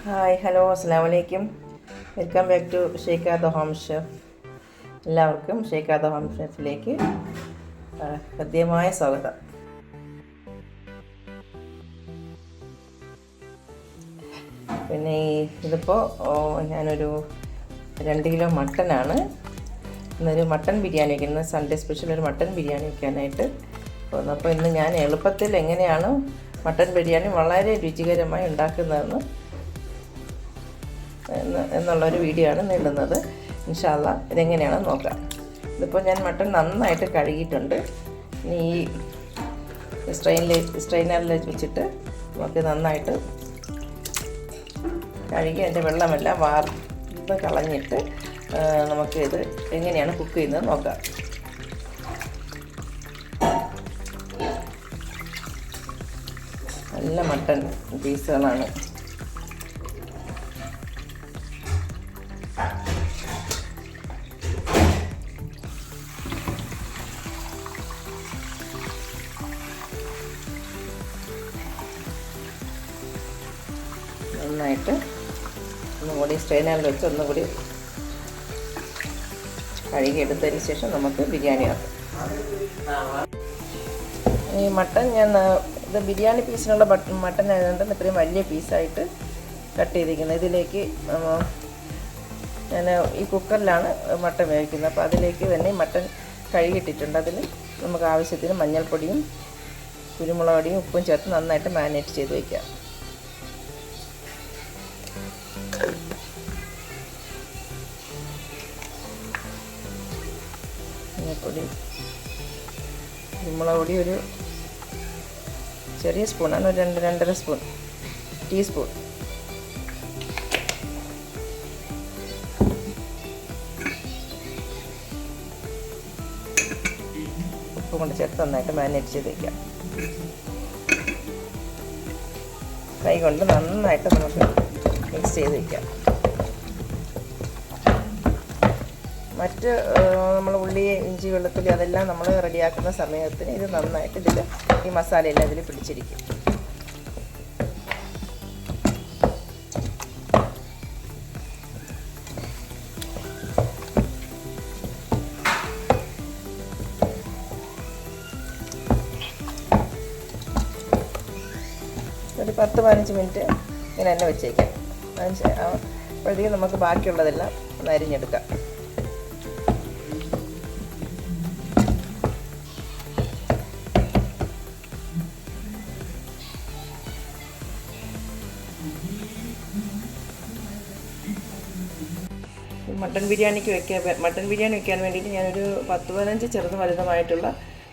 Hi hello അസ്സലാമു അലൈക്കും. Welcome back to Shaikha the home chef. എല്ലാവർക്കും ഷെയ്ഖ ദ ഹോം ഷെഫിലേക്ക് ഹൃദ്യമായ സ്വാഗതം. പിന്നെ ഇതിപ്പോൾ ഞാനൊരു 2 കിലോ മട്ടനാണ് ഇന്നൊരു മട്ടൻ ബിരിയാണി വയ്ക്കുന്നത്. സൺഡേ സ്പെഷ്യൽ ഒരു മട്ടൻ ബിരിയാണി വയ്ക്കാനായിട്ട് പോകുന്നു. അപ്പോൾ ഇന്ന് ഞാൻ എളുപ്പത്തിൽ എങ്ങനെയാണ് മട്ടൻ ബിരിയാണി വളരെ രുചികരമായി ഉണ്ടാക്കുന്നതെന്ന് എന്നുള്ളൊരു വീഡിയോ ആണ് ഇടുന്നത്. ഇൻഷാ അല്ലാഹ് ഇതെങ്ങനെയാണെന്ന് നോക്കാം. ഇതിപ്പോൾ ഞാൻ മട്ടൺ നന്നായിട്ട് കഴുകിയിട്ടുണ്ട്. ഇനി ഈ സ്ട്രെയിനറിൽ വെച്ചിട്ട് നമുക്ക് നന്നായിട്ട് കഴുകി അതിൻ്റെ വെള്ളമെല്ലാം വാർന്ന് കളഞ്ഞിട്ട് നമുക്കിത് എങ്ങനെയാണ് കുക്ക് ചെയ്യുന്നത് നോക്കാം. നല്ല മട്ടൺ പീസുകളാണ്. നന്നായിട്ട് ഒന്നുകൂടി സ്ട്രെയിനറിൽ വെച്ച് ഒന്നുകൂടി കഴുകിയെടുത്തതിന് ശേഷം നമുക്ക് ബിരിയാണി ആക്കാം. ഈ മട്ടൻ ഇത് ബിരിയാണി പീസിനുള്ള മട്ടൻ ആയതുകൊണ്ട് ഇത്രയും വലിയ പീസായിട്ട് കട്ട് ചെയ്തിരിക്കുന്നത്. ഇതിലേക്ക് ഞാൻ ഈ കുക്കറിലാണ് മട്ടൻ വേവിക്കുന്നത്. അപ്പോൾ അതിലേക്ക് തന്നെ മട്ടൻ കഴുകിയിട്ടിട്ടുണ്ട്. അതിൽ നമുക്ക് ആവശ്യത്തിന് മഞ്ഞൾപ്പൊടിയും കുരുമുളക് പൊടിയും ഉപ്പും ചേർത്ത് നന്നായിട്ട് മാരിനേറ്റ് ചെയ്ത് വയ്ക്കാം. മഞ്ഞൾപ്പൊടി കുരുമുളക് പൊടി ഒരു ചെറിയ സ്പൂണാണ്, ഒരു 2-2.5 ടീസ്പൂൺ. ഉപ്പ് കൊണ്ട് ചേർത്ത് നന്നായിട്ട് മാരിനേറ്റ് ചെയ്ത് വയ്ക്കാം. കൈ കൊണ്ട് നന്നായിട്ട് നമുക്ക് മിക്സ് ചെയ്ത് വയ്ക്കാം. മറ്റ് നമ്മൾ ഉള്ളി, ഇഞ്ചി, വെളുത്തുള്ളി അതെല്ലാം നമ്മൾ റെഡിയാക്കുന്ന സമയത്തിന് ഇത് നന്നായിട്ട് ഈ മസാലയെല്ലാം ഇതിൽ പിടിച്ചിരിക്കും. ഒരു 10-15 മിനിറ്റ് ഇങ്ങനെ തന്നെ വെച്ചേക്കാം. അപ്പോഴത്തേക്കും നമുക്ക് ബാക്കിയുള്ളതെല്ലാം ഒന്ന് അരിഞ്ഞെടുക്കാം. മട്ടൻ ബിരിയാണി വയ്ക്കാൻ വേണ്ടിയിട്ട് ഞാനൊരു 10-15 ചെറുതും വലുതുമായിട്ടുള്ള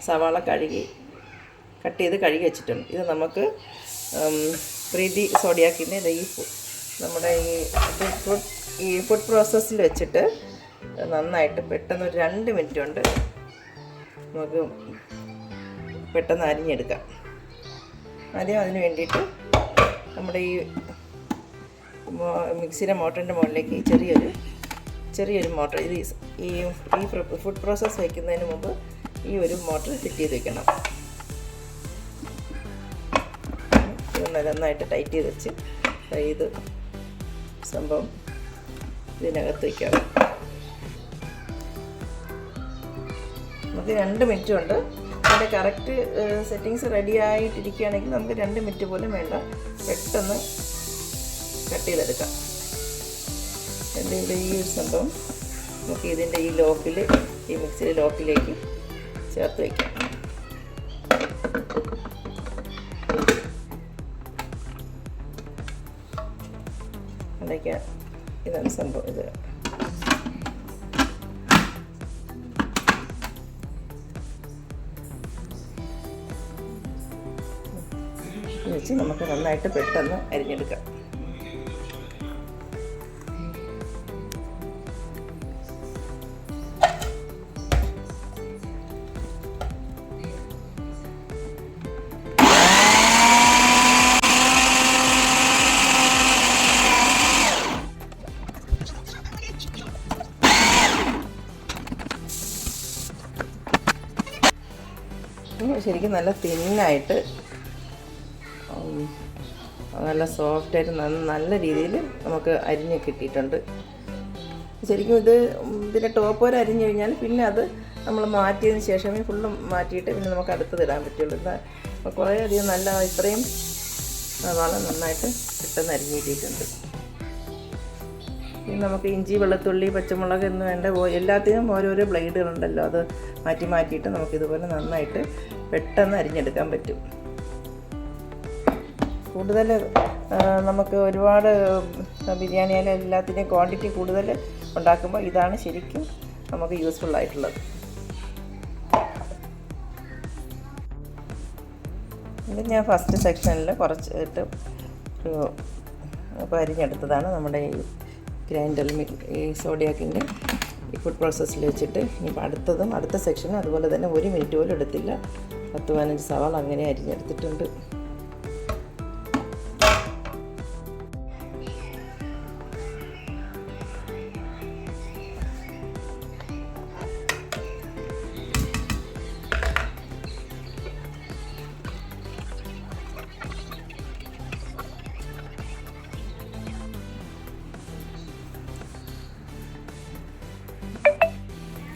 സവാള കട്ട് ചെയ്ത് കഴുകി വെച്ചിട്ടുണ്ട്. ഇത് നമുക്ക് പ്രീതി സോഡിയാക്കിൻ്റെ നമ്മുടെ ഈ ഫുഡ് പ്രോസസ്സിൽ വെച്ചിട്ട് നന്നായിട്ട് പെട്ടെന്ന് ഒരു 2 മിനിറ്റ് കൊണ്ട് നമുക്ക് പെട്ടെന്ന് അരിഞ്ഞെടുക്കാം. ആദ്യം അതിന് വേണ്ടിയിട്ട് നമ്മുടെ ഈ മിക്സിയുടെ മോട്ടറിൻ്റെ മുകളിലേക്ക് ചെറിയൊരു മോട്ടർ, ഈ ഫുഡ് പ്രോസസ്സ് വയ്ക്കുന്നതിന് മുമ്പ് ഈ ഒരു മോട്ടർ ഫിറ്റ് ചെയ്ത് വെക്കണം. നന്നായിട്ട് ടൈറ്റ് ചെയ്ത് വെച്ച് ഇത് സംഭവം ഇതിനകത്ത് വയ്ക്കാം. നമുക്ക് 2 മിനിറ്റ് കൊണ്ട് അതിൻ്റെ കറക്റ്റ് സെറ്റിങ്സ് റെഡി ആയിട്ടിരിക്കുകയാണെങ്കിൽ നമുക്ക് 2 മിനിറ്റ് പോലും വേണ്ട, പെട്ടെന്ന് കട്ട് ചെയ്തെടുക്കാം. ഇതിൻ്റെ ഈ ഒരു സംഭവം നമുക്ക് ഇതിൻ്റെ ഈ മിക്സിയുടെ ലോക്കിലേക്ക് ചേർത്ത് വയ്ക്കാം. അടയ്ക്കാം. ഇതാണ് സംഭവം. ഇത് വെച്ച് നമുക്ക് നന്നായിട്ട് പെട്ടെന്ന് അരിഞ്ഞെടുക്കാം. ശരിക്കും നല്ല തിന്നായിട്ട് നല്ല സോഫ്റ്റായിട്ട് നല്ല രീതിയിൽ നമുക്ക് അരിഞ്ഞ് കിട്ടിയിട്ടുണ്ട്. ശരിക്കും ഇതിൻ്റെ ടോപ്പ് വരെ അരിഞ്ഞു കഴിഞ്ഞാൽ പിന്നെ അത് നമ്മൾ മാറ്റിയതിന് ശേഷമേ ഫുള്ള് മാറ്റിയിട്ട് പിന്നെ നമുക്ക് അടുത്തത് ഇടാൻ പറ്റുള്ളൂ. അപ്പോൾ കുറേയധികം നല്ല ഇത്രയും വളരെ നന്നായിട്ട് പെട്ടെന്ന് അരിഞ്ഞ് കിട്ടിയിട്ടുണ്ട്. ഇനി നമുക്ക് ഇഞ്ചി, വെളുത്തുള്ളി, പച്ചമുളക് എന്ന് വേണ്ട എല്ലാത്തിനും ഓരോരോ ബ്ലേഡുകളുണ്ടല്ലോ, അത് മാറ്റിയിട്ട് നമുക്കിതുപോലെ നന്നായിട്ട് പെട്ടെന്ന് അരിഞ്ഞെടുക്കാൻ പറ്റും. കൂടുതൽ നമുക്ക് ഒരുപാട് ബിരിയാണിയിലെ എല്ലാത്തിൻ്റെയും ക്വാണ്ടിറ്റി കൂടുതൽ ഉണ്ടാക്കുമ്പോൾ ഇതാണ് ശരിക്കും നമുക്ക് യൂസ്ഫുൾ ആയിട്ടുള്ളത്. ഇത് ഞാൻ ഫസ്റ്റ് സെക്ഷനിൽ കുറച്ചിട്ട് അരിഞ്ഞെടുത്തതാണ്. നമ്മുടെ ഈ ഗ്രൈൻഡറിൽ ഈ സോഡിയാക്കിൻ്റെ ഈ ഫുഡ് പ്രോസസ്സിൽ വെച്ചിട്ട് ഇനിയിപ്പോൾ അടുത്ത സെക്ഷനും അതുപോലെ തന്നെ 1 മിനിറ്റ് പോലും എടുത്തില്ല. 10-15 സവാള അങ്ങനെ അരിഞ്ഞെടുത്തിട്ടുണ്ട്.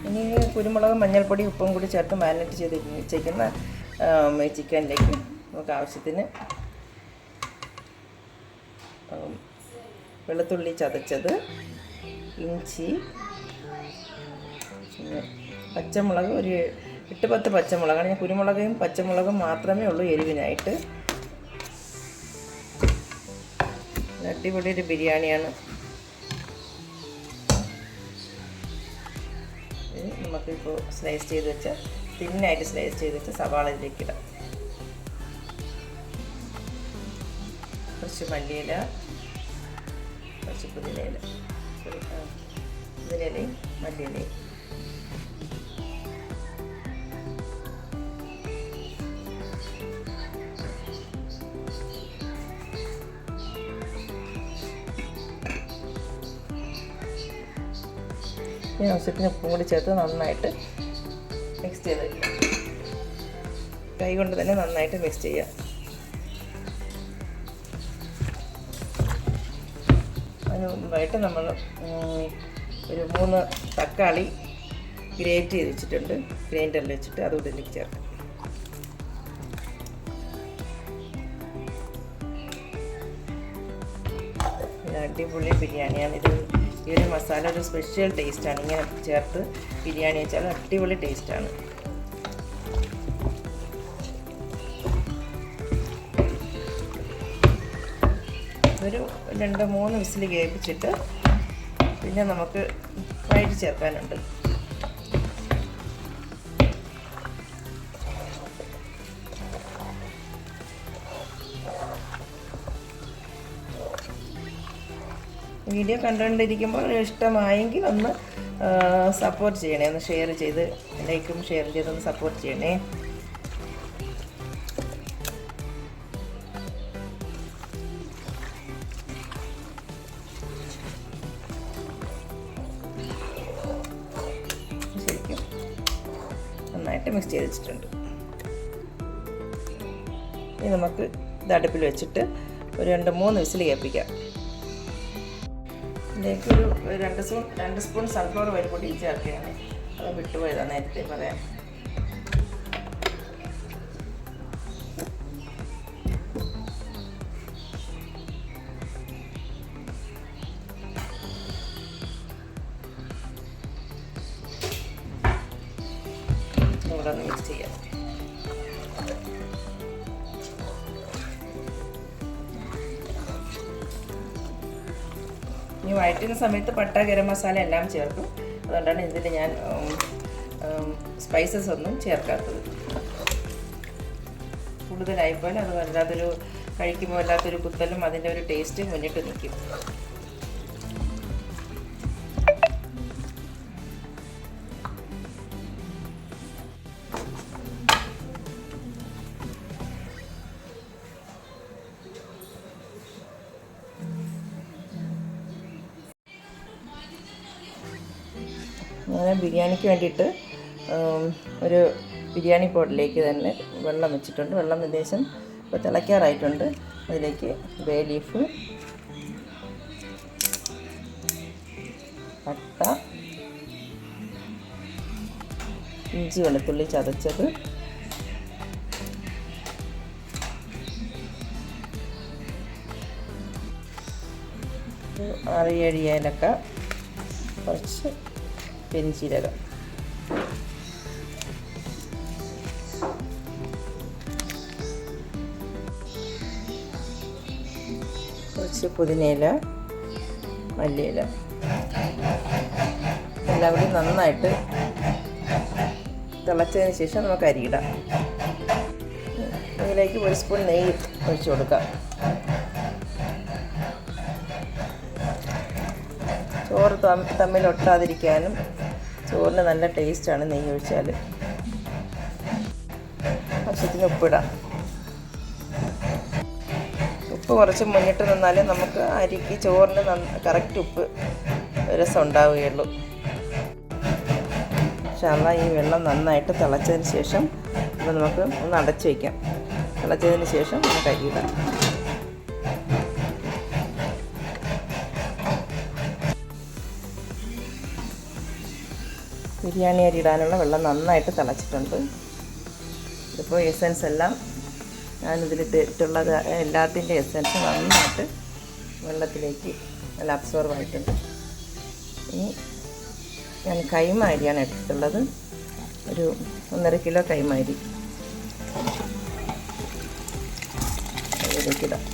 ഇനി കുരുമുളക്, മഞ്ഞൾപ്പൊടി, ഉപ്പും കൂടി ചേർത്ത് മാരിനേറ്റ് ചെയ്ത് വെച്ചിരിക്കുന്ന ചിക്കനിലേക്ക് നമുക്ക് ആവശ്യത്തിന് വെളുത്തുള്ളി ചതച്ചത്, ഇഞ്ചി, പച്ചമുളക് ഒരു 8-10 പച്ചമുളകാണ്. ഞാൻ കുരുമുളകും പച്ചമുളകും മാത്രമേ ഉള്ളൂ എരിവിനായിട്ട്. അടിപൊളി ഒരു ബിരിയാണിയാണ്. നമുക്കിപ്പോൾ സ്ലൈസ് ചെയ്ത് വെച്ച തിന്നായിട്ട് സ്ലൈസ് ചെയ്ത് വെച്ച സവാള ഇതിലേക്ക് ഇടാം. കുറച്ച് മല്ലിയില, കുറച്ച് പുതിനയില, പുതിനയിലയും മല്ലിയിലയും. ഇനി ആവശ്യത്തിന് ഉപ്പും കൂടി ചേർത്ത് നന്നായിട്ട് മിക്സ് ചെയ്ത് വയ്ക്കാം. കൈ കൊണ്ട് തന്നെ നന്നായിട്ട് മിക്സ് ചെയ്യാം. അതിന് മുമ്പായിട്ട് നമ്മൾ ഒരു 3 തക്കാളി ഗ്രേറ്റ് ചെയ്ത് വെച്ചിട്ടുണ്ട്. ഗ്രൈൻഡറിൽ വെച്ചിട്ട് അതുകൂടെ ഇതിലേക്ക് ചേർക്കാം. അടിപൊളി ബിരിയാണിയാണ് ഇത്. ഈ ഒരു മസാല ഒരു സ്പെഷ്യൽ ടേസ്റ്റാണ്. ഇങ്ങനെ ചേർത്ത് ബിരിയാണി വെച്ചാൽ അടിപൊളി ടേസ്റ്റാണ്. ഒരു 2-3 വിസിൽ കേൾപ്പിച്ചിട്ട് പിന്നെ നമുക്ക് വഴറ്റി ചേർക്കാനുണ്ട്. വീഡിയോ കണ്ടുകൊണ്ടിരിക്കുമ്പോൾ ഇഷ്ടമായെങ്കിൽ ഒന്ന് സപ്പോർട്ട് ചെയ്യണേ, ഒന്ന് ഷെയർ ചെയ്ത് ലൈക്കും ഷെയർ ചെയ്തൊന്ന് സപ്പോർട്ട് ചെയ്യണേ. ശരിക്കും നന്നായിട്ട് മിക്സ് ചെയ്ത് വെച്ചിട്ടുണ്ട്. ഇനി നമുക്ക് ഇത് അടുപ്പിൽ വെച്ചിട്ട് ഒരു 2-3 വിസിൽ കേൾപ്പിക്കാം. ഇതിലേക്ക് ഒരു 2 സ്പൂൺ സൺഫ്ലവർ ഓയിൽ പൊടി ചേർക്കുകയാണ്. അത് വിട്ടുപോയതാണ് നേരത്തെ പറയാൻ. ഇവിടെ ഒന്ന് മിക്സ് ചെയ്യാം. ഇനി വഴറ്റുന്ന സമയത്ത് പട്ട, ഗരം മസാല എല്ലാം ചേർക്കും. അതുകൊണ്ടാണ് ഇതിൽ ഞാൻ സ്പൈസസ് ഒന്നും ചേർക്കാത്തത്. കൂടുതലായിപ്പോലെ അത് വല്ലാത്തൊരു കഴിക്കുമ്പോൾ വല്ലാത്തൊരു കുത്തലും അതിൻ്റെ ഒരു ടേസ്റ്റ് മുന്നിട്ട് നിൽക്കും. ഞാൻ ബിരിയാണിക്ക് വേണ്ടിയിട്ട് ഒരു ബിരിയാണി പോട്ടിലേക്ക് തന്നെ വെള്ളം വെച്ചിട്ടുണ്ട്. വെള്ളം ഏകദേശം ഇപ്പോൾ തിളയ്ക്കാറായിട്ടുണ്ട്. അതിലേക്ക് ബേ ലീഫ്, പട്ട, ഇഞ്ചി വെളുത്തുള്ളി ചതച്ചത്, ഒരു 6-7 ഏലക്ക, കുറച്ച് പെരിഞ്ചീരകം, കുറച്ച് പുതിനയില, മല്ലിയില എല്ലാം കൂടി നന്നായിട്ട് തിളച്ചതിന് ശേഷം നമുക്ക് അരിയിടാം. ഇതിലേക്ക് 1 സ്പൂൺ നെയ്യ് ഒഴിച്ച് കൊടുക്കാം. ചോറ് തമ്മിൽ ഒട്ടാതിരിക്കാനും ചോറിന് നല്ല ടേസ്റ്റാണ് നെയ്യ് ഒഴിച്ചാൽ. ആവശ്യത്തിന് ഉപ്പിടാം. ഉപ്പ് കുറച്ച് മുന്നിട്ട് നിന്നാലേ നമുക്ക് അരിക്ക് ചോറിന് കറക്റ്റ് ഉപ്പ് രസം ഉണ്ടാവുകയുള്ളൂ. ഇൻഷാല്ലാ ഈ വെള്ളം നന്നായിട്ട് തിളച്ചതിന് ശേഷം ഇത് നമുക്ക് ഒന്ന് അടച്ച് വയ്ക്കാം. തിളച്ചതിന് ശേഷം നമുക്ക് അരിയിടാം. ബിരിയാണി അരി ഇടാനുള്ള വെള്ളം നന്നായിട്ട് തിളച്ചിട്ടുണ്ട്. ഇതിപ്പോൾ എസൻസ് എല്ലാം ഞാനിതിലിട്ടിട്ടുള്ള എല്ലാത്തിൻ്റെ എസൻസ് നന്നായിട്ട് വെള്ളത്തിലേക്ക് നല്ല അബ്സോർവ് ആയിട്ടുണ്ട്. ഇനി ഞാൻ കൈമ അരിയാണ് എടുത്തിട്ടുള്ളത്. ഒരു 1.5 കിലോ കൈമ അരി അതിലേക്കിടാം.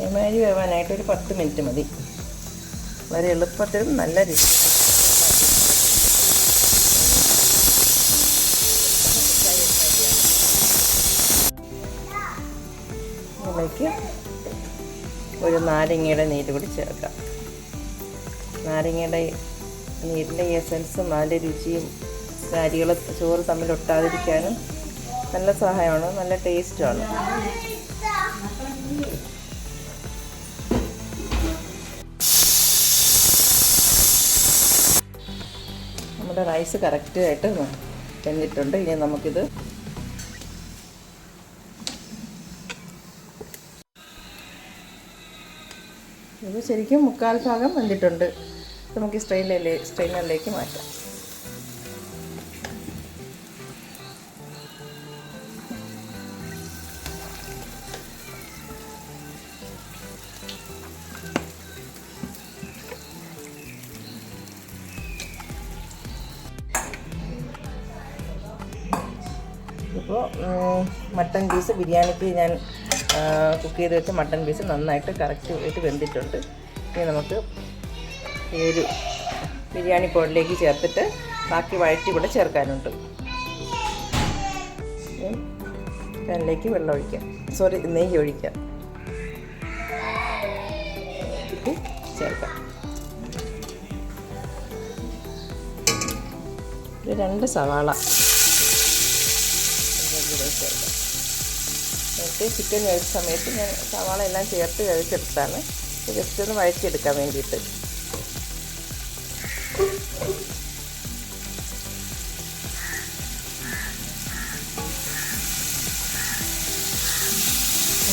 കൈമാരി വേവാനായിട്ട് ഒരു 10 മിനിറ്റ് മതി. വളരെ എളുപ്പത്തിലും നല്ല രുചി. ഇതിലേക്ക് ഒരു നാരങ്ങയുടെ നീര് കൂടി ചേർക്കാം. നാരങ്ങയുടെ നീരിൻ്റെ എസൻസും അതിൻ്റെ രുചിയും അരികൾ ചോറ് തമ്മിൽ ഒട്ടാതിരിക്കാനും നല്ല സഹായമാണ്, നല്ല ടേസ്റ്റുമാണ്. നമ്മുടെ റൈസ് കറക്റ്റായിട്ട് വെന്തിട്ടുണ്ട്. ഇനി നമുക്കിത് ശരിക്കും 1/4 ഭാഗം വെന്തിട്ടുണ്ട്. നമുക്ക് സ്ട്രെയിനറിലേക്ക് മാറ്റാം. ഇപ്പോൾ മട്ടൻ പീസ് ബിരിയാണിക്ക് ഞാൻ കുക്ക് ചെയ്ത് വെച്ച മട്ടൻ പീസ് നന്നായിട്ട് കറക്റ്റായിട്ട് വെന്തിട്ടുണ്ട്. ഇനി നമുക്ക് ഈ ഒരു ബിരിയാണി പൗഡറിലേക്ക് ചേർത്തിട്ട് ബാക്കി വഴറ്റി കൂടെ ചേർക്കാനുണ്ട്. പാനിലേക്ക് വെള്ളം ഒഴിക്കാം, നെയ്യ് ഒഴിക്കാം, ചേർക്കാം. ഒരു 2 സവാള ചേർക്കാം. നേരത്തെ ചിക്കൻ വേവിച്ച സമയത്ത് ഞാൻ സവാള എല്ലാം ചേർത്ത് വേവിച്ചെടുത്താണ്. ജസ്റ്റ് ഒന്ന് വഴറ്റിയെടുക്കാൻ വേണ്ടിയിട്ട്.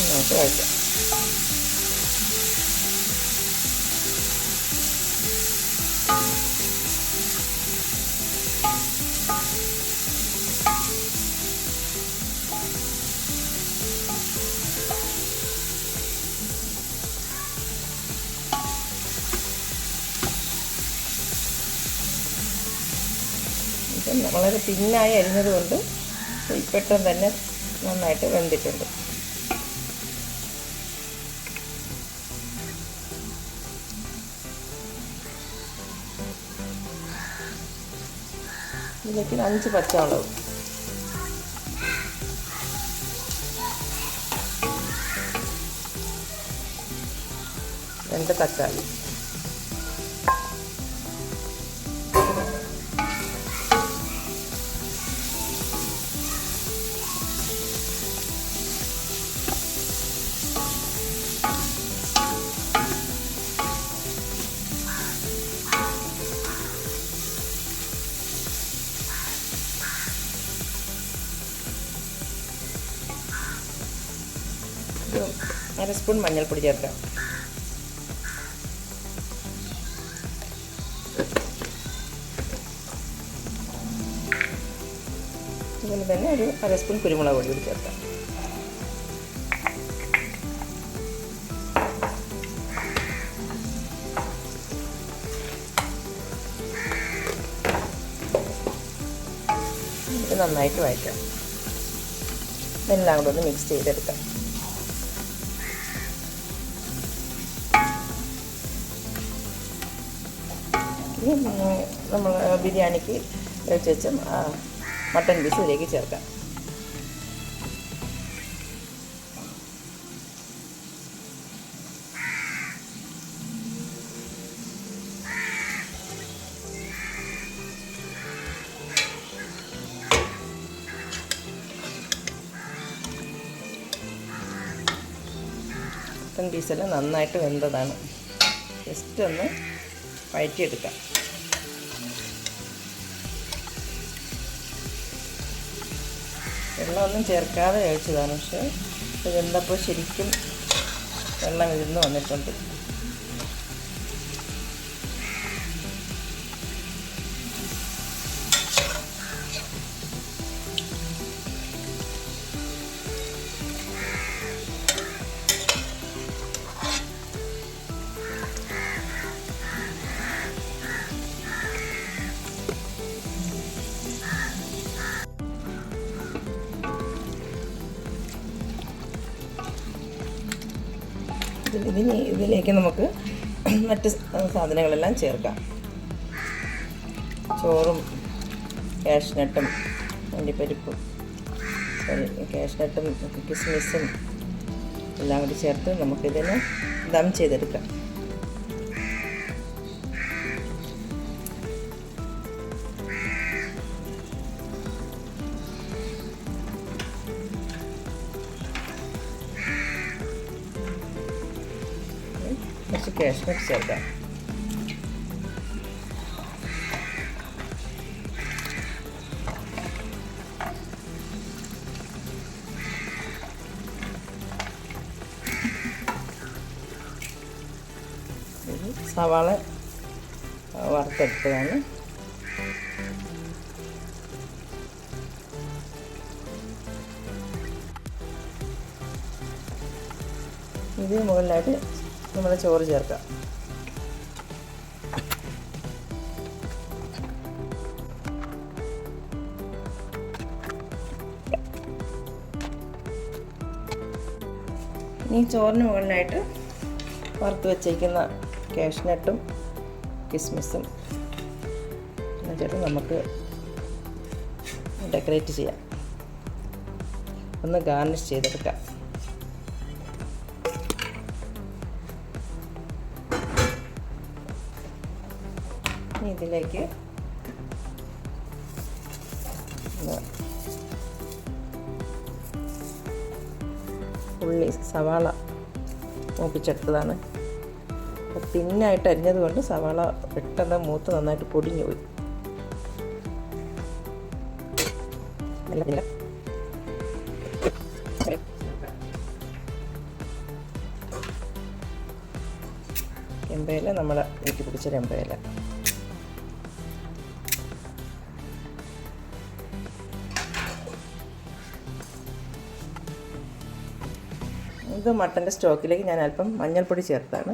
നമുക്ക് വഴറ്റാം. വളരെ തിന്നായി അരിഞ്ഞത് കൊണ്ട് പെട്ടെന്ന് തന്നെ നന്നായിട്ട് വെന്തിട്ടുണ്ട്. ഇതിലേക്ക് 5 പച്ചമുളക്, 2 തക്കാളി, അര സ്പൂൺ മഞ്ഞൾപ്പൊടി ചേർക്കാം. അതുപോലെ തന്നെ ഒരു അര സ്പൂൺ കുരുമുളക് പൊടി കൂടി ചേർക്കാം. ഇത് നന്നായിട്ട് വഴറ്റാം. ഇതെല്ലാം കൂടെ ഒന്ന് മിക്സ് ചെയ്തെടുക്കാം. നമ്മൾ ബിരിയാണിക്ക് വെച്ച് മട്ടൻ പീസ് ഇതിലേക്ക് ചേർക്കാം. മട്ടൻ പീസെല്ലാം നന്നായിട്ട് വെന്തതാണ്. ജസ്റ്റ് ഒന്ന് വഴറ്റിയെടുക്കാം. വെള്ളമൊന്നും ചേർക്കാതെ കഴിച്ചതാണ്, പക്ഷേ ഇത് വെന്തപ്പോൾ ശരിക്കും വെള്ളം ഇരുന്ന് വന്നിട്ടുണ്ട്. ഇതിലേക്ക് നമുക്ക് മറ്റ് സാധനങ്ങളെല്ലാം ചേർക്കാം. ചോറും കാഷ്നട്ടും അണ്ടിപ്പരിപ്പും കാഷ്നട്ടും കിസ്മിസും എല്ലാം കൂടി ചേർത്ത് നമുക്കിതിനെ ദം ചെയ്തെടുക്കാം. കുറച്ച് കാഷ്നട്ട് ചേർക്കാം. സവാള വറുത്തെടുത്തതാണ്. ഇത് മുകളിലായിട്ട് നമ്മൾ ചോറ് ചേർക്കാം. ഇനി ചോറിന് മുകളിലായിട്ട് വറുത്ത് വെച്ചേക്കുന്ന കാഷ്നട്ടും കിസ്മിസും ചേർത്ത് നമുക്ക് ഡെക്കറേറ്റ് ചെയ്യാം. ഒന്ന് ഗാർണിഷ് ചെയ്തെടുക്കാം. ഇതിലേക്ക് ഉള്ളി സവാള മൂപ്പിച്ചെടുത്തതാണ്. തിന്നായിട്ട് അരിഞ്ഞത് കൊണ്ട് സവാള പെട്ടെന്ന് മൂത്ത് നന്നായിട്ട് പൊടിഞ്ഞു പോയി. ചെമ്പയില നമ്മൾ വീട്ടിൽ പിടിച്ച ചെമ്പയില. ഇത് മട്ടൻ്റെ സ്റ്റോക്കിലേക്ക് ഞാൻ അല്പം മഞ്ഞൾപ്പൊടി ചേർത്താണ്.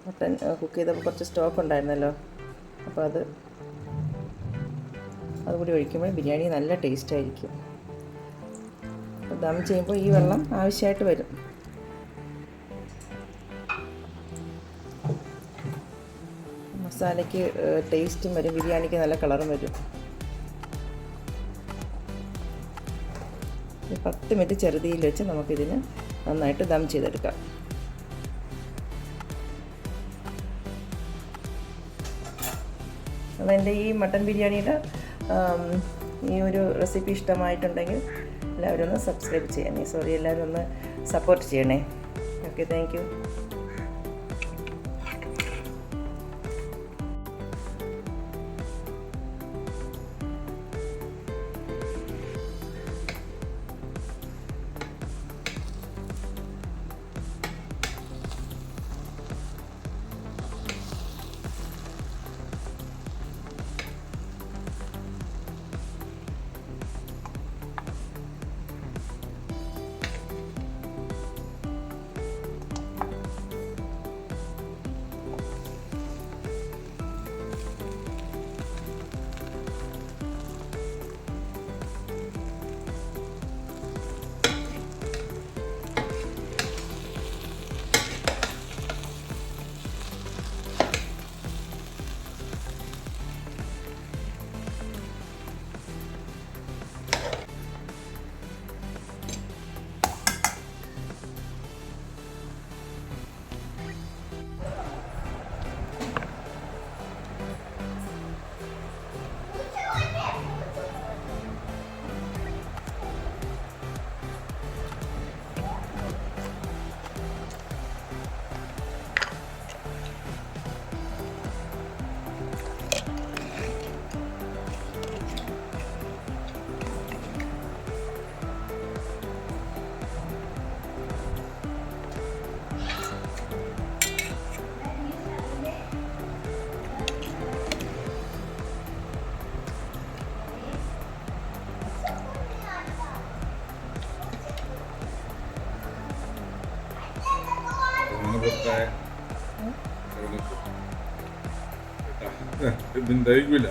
മട്ടൻ കുക്ക് ചെയ്തപ്പോൾ കുറച്ച് സ്റ്റോക്ക് ഉണ്ടായിരുന്നല്ലോ, അപ്പോൾ അതുകൂടി ഒഴിക്കുമ്പോൾ ബിരിയാണി നല്ല ടേസ്റ്റ് ആയിരിക്കും. ദം ചെയ്യുമ്പോൾ ഈ വെള്ളം ആവശ്യമായിട്ട് വരും. മസാലയ്ക്ക് ടേസ്റ്റും വരും, ബിരിയാണിക്ക് നല്ല കളറും വരും. 10 മിനിറ്റ് ചെറുതീയിൽ വെച്ച് നമുക്കിതിന് നന്നായിട്ട് ദം ചെയ്തെടുക്കാം. അപ്പോൾ എൻ്റെ ഈ മട്ടൻ ബിരിയാണിയുടെ ഈ ഒരു റെസിപ്പി ഇഷ്ടമായിട്ടുണ്ടെങ്കിൽ എല്ലാവരും ഒന്ന് സബ്സ്ക്രൈബ് ചെയ്യണേ, എല്ലാവരും ഒന്ന് സപ്പോർട്ട് ചെയ്യണേ. Okay, thank you. ഇതിന് ദഹിക്കില്ല.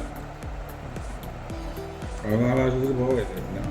14 ആശുപത്രി പോകല്ലേ പിന്നെ